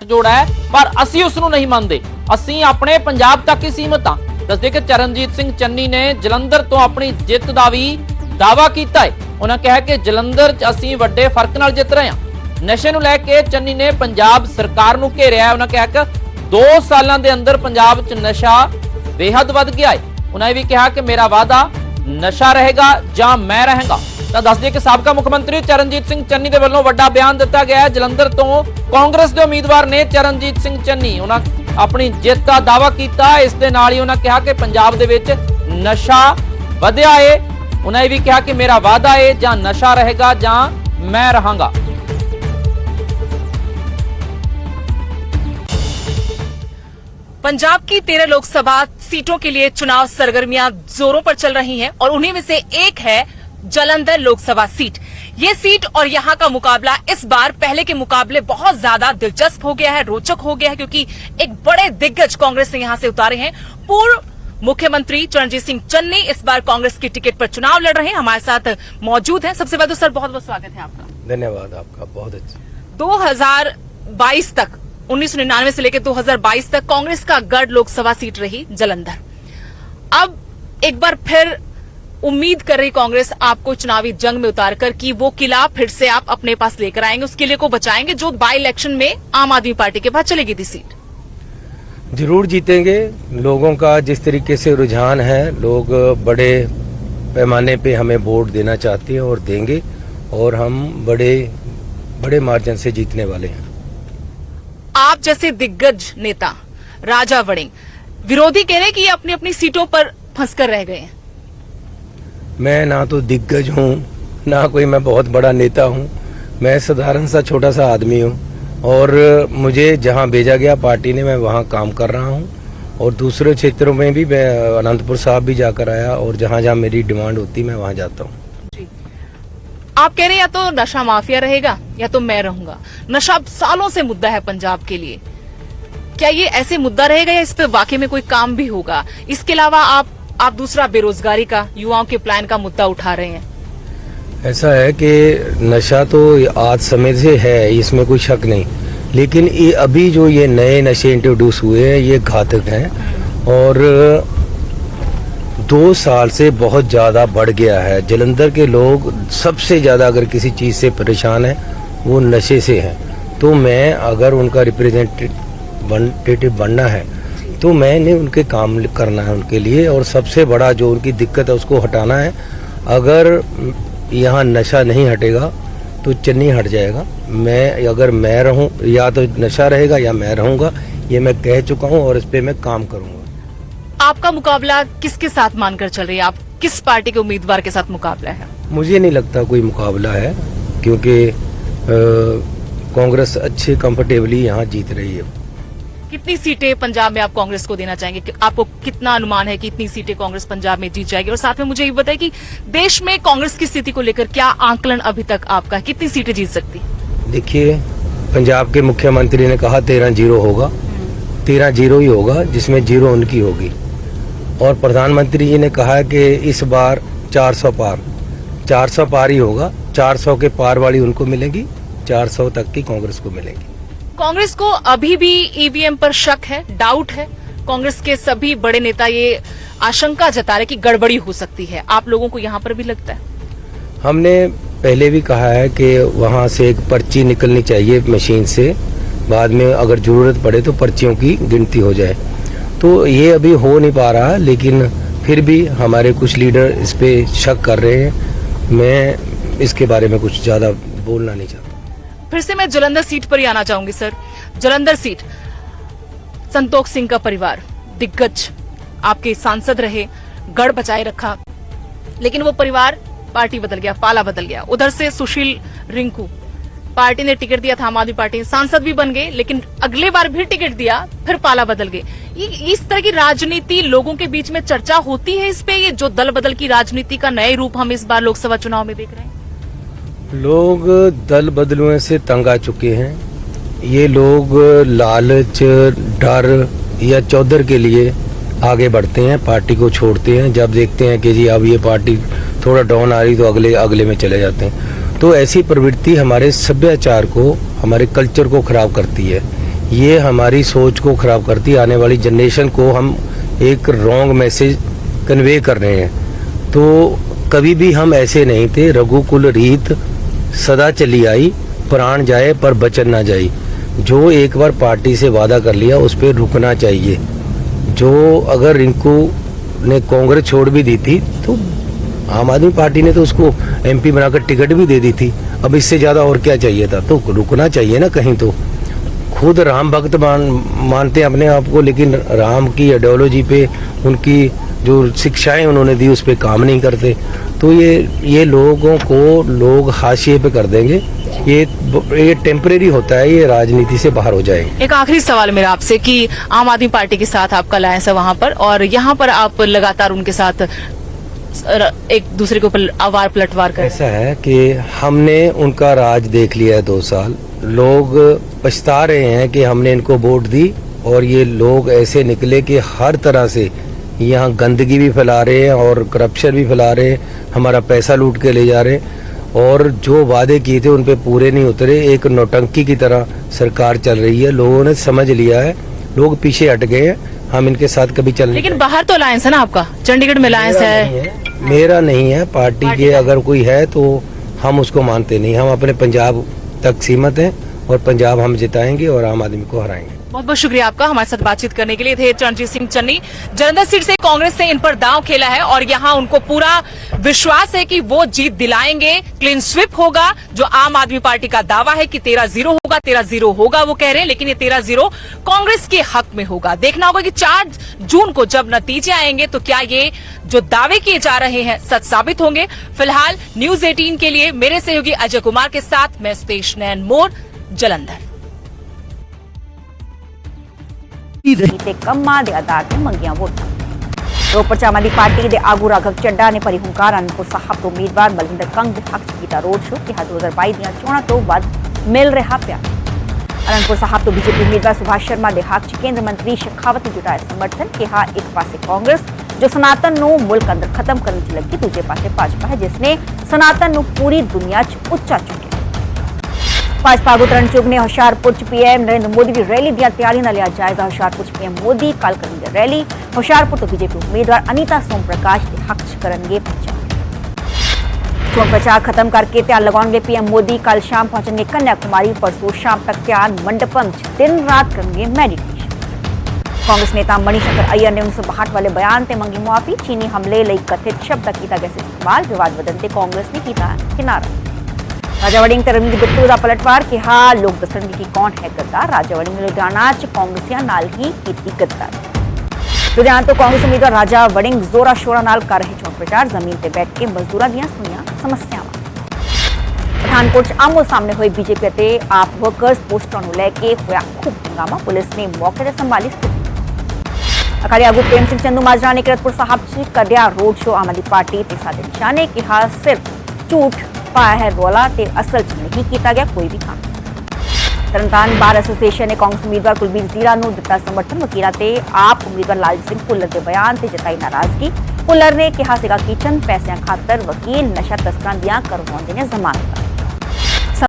जोड़ा है पर ਅਸੀਂ ਉਸ ਨੂੰ नहीं ਮੰਨਦੇ। ਅਸੀਂ ਆਪਣੇ ਪੰਜਾਬ तक ही सीमित ਹਾਂ। ਦੱਸਦੇ ਕਿ ਚਰਨਜੀਤ ਸਿੰਘ ਚੰਨੀ ਨੇ ਜਲੰਧਰ ਤੋਂ ਆਪਣੀ ਜਿੱਤ ਦਾ ਵੀ दावा ਕੀਤਾ ਹੈ। ਉਹਨਾਂ ਕਿਹਾ ਕਿ ਜਲੰਧਰ 'ਚ ਅਸੀਂ ਵੱਡੇ ਫਰਕ ਨਾਲ ਜਿੱਤ ਰਹੇ ਹਾਂ। ਨਸ਼ੇ ਨੂੰ ਲੈ ਕੇ ਚੰਨੀ ਨੇ ਪੰਜਾਬ ਸਰਕਾਰ ਨੂੰ ਘੇਰਿਆ ਹੈ। ਉਹਨਾਂ ਕਿਹਾ ਕਿ 2 ਸਾਲਾਂ ਦੇ ਅੰਦਰ ਪੰਜਾਬ 'ਚ ਨਸ਼ਾ बेहद ਵੱਧ ਗਿਆ ਹੈ। ਉਹਨਾਂ ਇਹ ਵੀ ਕਿਹਾ ਕਿ ਮੇਰਾ ਵਾਅਦਾ ਨਸ਼ਾ ਰਹੇਗਾ ਜਾਂ ਮੈਂ ਰਹਾਂਗਾ। ਤਾਂ ਦੱਸ ਦਈਏ ਕਿ ਸਾਬਕਾ ਮੁੱਖ ਮੰਤਰੀ ਚਰਨਜੀਤ ਸਿੰਘ ਚੰਨੀ ਦੇ ਵੱਲੋਂ ਵੱਡਾ ਬਿਆਨ ਦਿੱਤਾ ਗਿਆ ਹੈ। ਜਲੰਧਰ ਤੋਂ ਕਾਂਗਰਸ ਦੇ ਉਮੀਦਵਾਰ ਨੇ ਚਰਨਜੀਤ ਸਿੰਘ ਚੰਨੀ ਉਹਨਾਂ ਆਪਣੀ ਜਿੱਤ ਦਾ ਦਾਅਵਾ ਕੀਤਾ। ਇਸ ਦੇ ਨਾਲ ਹੀ ਉਹਨਾਂ ਕਿਹਾ ਕਿ ਪੰਜਾਬ ਦੇ ਵਿੱਚ ਨਸ਼ਾ ਵਧਿਆ ਹੈ। ਉਹਨਾਂ ਇਹ ਵੀ ਕਿਹਾ ਕਿ ਮੇਰਾ ਵਾਅਦਾ ਹੈ ਜਾਂ ਨਸ਼ਾ ਰਹੇਗਾ ਜਾਂ ਮੈਂ ਰਹਾਂਗਾ। पंजाब की 13 लोकसभा सीटों के लिए चुनाव सरगर्मियां जोरों पर चल रही हैं और उन्हीं में से एक है जलंधर लोकसभा सीट। ये सीट और यहां का मुकाबला इस बार पहले के मुकाबले बहुत ज्यादा दिलचस्प हो गया है, रोचक हो गया है, क्योंकि एक बड़े दिग्गज कांग्रेस ने यहां से उतारे हैं। पूर्व मुख्यमंत्री चरणजीत सिंह चन्नी इस बार कांग्रेस की टिकट पर चुनाव लड़ रहे हैं, हमारे साथ मौजूद हैं। सबसे पहले तो सर बहुत बहुत स्वागत है आपका। धन्यवाद आपका, बहुत अच्छा। 2022 तक 1999 से लेकर 2022 तक कांग्रेस का गढ़ लोकसभा सीट रही जलंधर। अब एक बार फिर उम्मीद कर रही कांग्रेस आपको चुनावी जंग में उतारकर कि वो किला फिर से आप अपने पास लेकर आएंगे, उस किले को बचाएंगे जो बाई इलेक्शन में आम आदमी पार्टी के पास चली गई थी सीट। जरूर जीतेंगे। लोगों का जिस तरीके से रुझान है, लोग बड़े पैमाने पे हमें वोट देना चाहते हैं और देंगे, और हम बड़े मार्जिन से जीतने वाले हैं। आप जैसे दिग्गज नेता राजा वड़िंग, विरोधी कह रहे हैं कि ये अपनी अपनी सीटों पर फंसकर रह गए हैं। मैं ना तो दिग्गज हूँ, ना कोई मैं बहुत बड़ा नेता हूँ। मैं साधारण सा छोटा सा आदमी हूँ, और मुझे जहाँ भेजा गया पार्टी ने, मैं वहाँ काम कर रहा हूँ। और दूसरे क्षेत्रों में भी मैं अनंतपुर साहब भी जाकर आया, और जहाँ जहाँ मेरी डिमांड होती मैं वहाँ जाता हूँ। आप कह रहे हैं या तो नशा माफिया रहेगा या तो मैं रहूंगा। नशा सालों से मुद्दा है पंजाब के लिए, क्या ये ऐसे मुद्दा रहेगा या इस पे वाकई में कोई काम भी होगा? इसके अलावा आप दूसरा बेरोजगारी का, युवाओं के प्लान का मुद्दा उठा रहे हैं। ऐसा है कि नशा तो आज समय से है, इसमें कोई शक नहीं, लेकिन ये अभी जो ये नए नशे इंट्रोड्यूस हुए हैं ये घातक हैं, और 2 साल से बहुत ज्यादा बढ़ गया है। जलंधर के लोग सबसे ज्यादा अगर किसी चीज से परेशान है वो नशे से है। तो मैं अगर उनका रिप्रेजेंटेटिव बनना है तो मैंने उनके काम करना है उनके लिए, और सबसे बड़ा जो उनकी दिक्कत है उसको हटाना है। अगर यहाँ नशा नहीं हटेगा तो चन्नी हट जाएगा। अगर मैं रहूं, या तो नशा रहेगा या मैं रहूंगा, ये मैं कह चुका हूँ, और इस पे मैं काम करूंगा। आपका मुकाबला किसके साथ मानकर चल रही है? आप किस पार्टी के उम्मीदवार के साथ मुकाबला है? मुझे नहीं लगता कोई मुकाबला है, क्योंकि कांग्रेस अच्छे कंफर्टेबली यहाँ जीत रही है। कितनी सीटें पंजाब में आप कांग्रेस को देना चाहेंगे? आपको कितना अनुमान है कि इतनी सीटें कांग्रेस पंजाब में जीत जाएगी? और साथ में मुझे ये बताइए कि देश में कांग्रेस की स्थिति को लेकर क्या आंकलन अभी तक आपका, कितनी सीटें जीत सकती? देखिए, पंजाब के मुख्यमंत्री ने कहा 13-0 होगा, 13-0 ही होगा, जिसमें 0 उनकी होगी। और प्रधानमंत्री जी ने कहा कि इस बार 400 पार ही होगा। 400 के पार वाली उनको मिलेगी, 400 तक की कांग्रेस को मिलेगी। कांग्रेस को अभी भी ईवीएम पर शक है, डाउट है। कांग्रेस के सभी बड़े नेता ये आशंका जता रहे कि गड़बड़ी हो सकती है। आप लोगों को यहाँ पर भी लगता है? हमने पहले भी कहा है कि वहाँ से एक पर्ची निकलनी चाहिए मशीन से, बाद में अगर जरूरत पड़े तो पर्चियों की गिनती हो जाए। तो ये अभी हो नहीं पा रहा, लेकिन फिर भी हमारे कुछ लीडर इस पे शक कर रहे हैं। मैं इसके बारे में कुछ ज्यादा बोलना नहीं चाहता। फिर से मैं जलंधर सीट पर ही आना चाहूंगी सर। जलंधर सीट, संतोष सिंह का परिवार दिग्गज आपके सांसद रहे, गढ़ बचाए रखा, लेकिन वो परिवार पार्टी बदल गया, पाला बदल गया। उधर से सुशील रिंकू, पार्टी ने टिकट दिया था, आम आदमी पार्टी सांसद भी बन गए, लेकिन अगले बार भी टिकट दिया, फिर पाला बदल गए। इस तरह की राजनीति लोगों के बीच में चर्चा होती है इस पे, ये जो दल बदल की राजनीति का नए रूप हम इस बार लोकसभा चुनाव में देख रहे हैं। लोग दल बदलुओं से तंग आ चुके हैं। ये लोग लालच, डर या चौधर के लिए आगे बढ़ते हैं, पार्टी को छोड़ते हैं। जब देखते हैं कि जी अब ये पार्टी थोड़ा डाउन आ रही तो अगले में चले जाते हैं। तो ऐसी प्रवृत्ति हमारे सभ्याचार को, हमारे कल्चर को खराब करती है। ये हमारी सोच को खराब करती है। आने वाली जनरेशन को हम एक रॉन्ग मैसेज कन्वे कर रहे हैं। तो कभी भी हम ऐसे नहीं थे। रघुकुल रीत सदा चली आई, प्राण जाए पर बचन ना जाए। जो एक बार पार्टी से वादा कर लिया उस पर रुकना चाहिए। जो अगर रिंकू ने कांग्रेस छोड़ भी दी थी तो आम आदमी पार्टी ने तो उसको एमपी बनाकर टिकट भी दे दी थी। अब इससे ज्यादा और क्या चाहिए था? तो रुकना चाहिए ना कहीं। तो खुद राम भक्त मानते हैं अपने आप को, लेकिन राम की आइडियोलॉजी पे, उनकी जो शिक्षाएं उन्होंने दी उस पे काम नहीं करते। तो ये लोगों को लोग हाशिए पे कर देंगे। ये टेम्परेरी होता है, ये राजनीति से बाहर हो जाएंगे। एक आखिरी सवाल मेरा आपसे कि आम आदमी पार्टी के साथ आपका अलायंस है वहां पर, और यहाँ पर आप लगातार उनके साथ एक दूसरे के ऊपर आवार पलटवार कर। ऐसा है कि हमने उनका राज देख लिया है 2 साल। लोग पछता रहे हैं कि हमने इनको वोट दी, और ये लोग ऐसे निकले कि हर तरह से यहाँ गंदगी भी फैला रहे हैं और करप्शन भी फैला रहे हैं, हमारा पैसा लूट के ले जा रहे हैं, और जो वादे किए थे उन पे पूरे नहीं उतरे। एक नौटंकी की तरह सरकार चल रही है। लोगों ने समझ लिया है, लोग पीछे हट गए हैं। हम इनके साथ कभी चल नहीं। लेकिन बाहर तो अलायंस है ना आपका, चंडीगढ़ में अलायंस है। मेरा नहीं है, पार्टी के अगर कोई है तो हम उसको मानते नहीं। हम अपने पंजाब तक सीमित हैं और पंजाब हम जिताएंगे और आम आदमी को हराएंगे। बहुत बहुत शुक्रिया आपका हमारे साथ बातचीत करने के लिए। थे चरणजीत सिंह चन्नी। जालंधर सीट से कांग्रेस ने इन पर दांव खेला है और यहां उनको पूरा विश्वास है कि वो जीत दिलाएंगे, क्लीन स्विप होगा। जो आम आदमी पार्टी का दावा है कि 13-0 होगा, 13-0 होगा वो कह रहे हैं, लेकिन ये 13-0 कांग्रेस के हक में होगा। देखना होगा कि 4 जून को जब नतीजे आएंगे तो क्या ये जो दावे किए जा रहे हैं सच साबित होंगे। फिलहाल न्यूज 18 के लिए मेरे सहयोगी अजय कुमार के साथ मैं स्तेश नैन मोर, जालंधर। ਤੇ ਕੰਮਾਂ ਦੇ ਆਧਾਰ ਤੇ ਮੰਗੀਆਂ ਵੋਟਾਂ। ਰੋਪੜ ਆਮ ਆਦਮੀ ਪਾਰਟੀ ਦੇ ਆਗੂ ਰਾਘਵ ਚੱਡਾ ਨੇ ਭਰੀ ਹੁੰਕਾਰ ਅਨੰਦਪੁਰ ਸਾਹਿਬ ਤੋਂ ਉਮੀਦਵਾਰ ਬਲਵਿੰਦਰ ਕੰਗ ਦੇ ਹੱਕ 'ਚ ਕੀਤਾ ਰੋਡ ਸ਼ੋਅ। ਕਿਹਾ 2022 ਦੀਆਂ ਚੋਣਾਂ ਤੋਂ ਵੱਧ ਮਿਲ ਰਿਹਾ ਪਿਆਰ। ਅਨੰਦਪੁਰ ਸਾਹਿਬ ਤੋਂ ਬੀਜੇਪੀ ਉਮੀਦਵਾਰ ਸੁਭਾਸ਼ ਸ਼ਰਮਾ ਦੇ ਹੱਕ 'ਚ ਕੇਂਦਰ ਮੰਤਰੀ ਸ਼ੇਖਾਵਤ ਨੇ ਜੁਟਾਇਆ ਸਮਰਥਨ। ਕਿਹਾ ਇੱਕ ਪਾਸੇ ਕਾਂਗਰਸ ਜੋ ਸਨਾਤਨ ਨੂੰ ਮੁਲਕ ਅੰਦਰ ਖਤਮ ਕਰਨ 'ਚ ਲੱਗੀ, ਦੂਜੇ ਪਾਸੇ ਭਾਜਪਾ ਹੈ ਜਿਸ ਨੇ ਸਨਾਤਨ ਨੂੰ ਪੂਰੀ ਦੁਨੀਆ 'ਚ ਉੱਚਾ ਚੁੱਕਿਆ। भाजपा आगू तरण चुग ने होशियारपुर च पीएम नरेंद्र मोदी की रैली दी तैयारियों का लिया जायजा। होशियारपुर च पीएम मोदी कल करेंगे रैली। होशियारपुर तो बीजेपी उम्मीदवार अनीता सोम प्रकाश के हक च करेंगे प्रचार। चोण प्रचार खत्म करके ध्यान लगाएंगे पीएम मोदी। कल शाम पहुंचेंगे कन्याकुमारी, परसों शाम तक ध्यान मंडपम च दिन रात करेंगे मेडिटेशन। कांग्रेस नेता मणिशंकर अय्यर ने 1962 वाले बयान से मंगी मुआफी। चीनी हमले ਲਈ कथित शब्द किया गया इस्तेमाल। विवाद ਵਧਣ ਤੇ कांग्रेस ने किया किनारा। राजा वड़िंग ते रविंद्र बिट्टू का पलटवार। कहा लोग दसणगे कि कौन है गद्दार। राजा वड़िंग ने लुधियाना च कांग्रेसियां नाल ही की गद्दारी। लुधियाना तो कांग्रेस उम्मीदवार राजा वड़िंग जोरा शोरा नाल कर रहे चोण प्रचार। जमीन ते बैठ के मजदूरां दीयां सुनियां समस्यावां। पठानकोट च आमो सामने हुए बीजेपी ते आप वर्कर्स पोस्टरां नूं लैके होया खूब हंगामा। पुलिस ने मौके ते संभाली स्थिति। अकाली आगू प्रेम सिंह चंदूमाजरा ने किरतपुर साहब च कढ़िया रोड शो। आम आदमी पार्टी ते सादे निशाने। कहा सिर्फ झूठ पाया है रौला ते असल च नहीं किया गया कोई भी काम। तरनतारन बार एसोसीएशन ने कांग्रेस उम्मीदवार कुलबीर जीरा नूं दिता समर्थन। वकीलां ते आप उम्मीदवार लालजी सिंह भुल्लर के बयान से जताई नाराजगी। भुल्लर ने कहा सीगा कि चंद पैसों खातर वकील नशा तस्करां दियां करवाउंदे ने जमानत।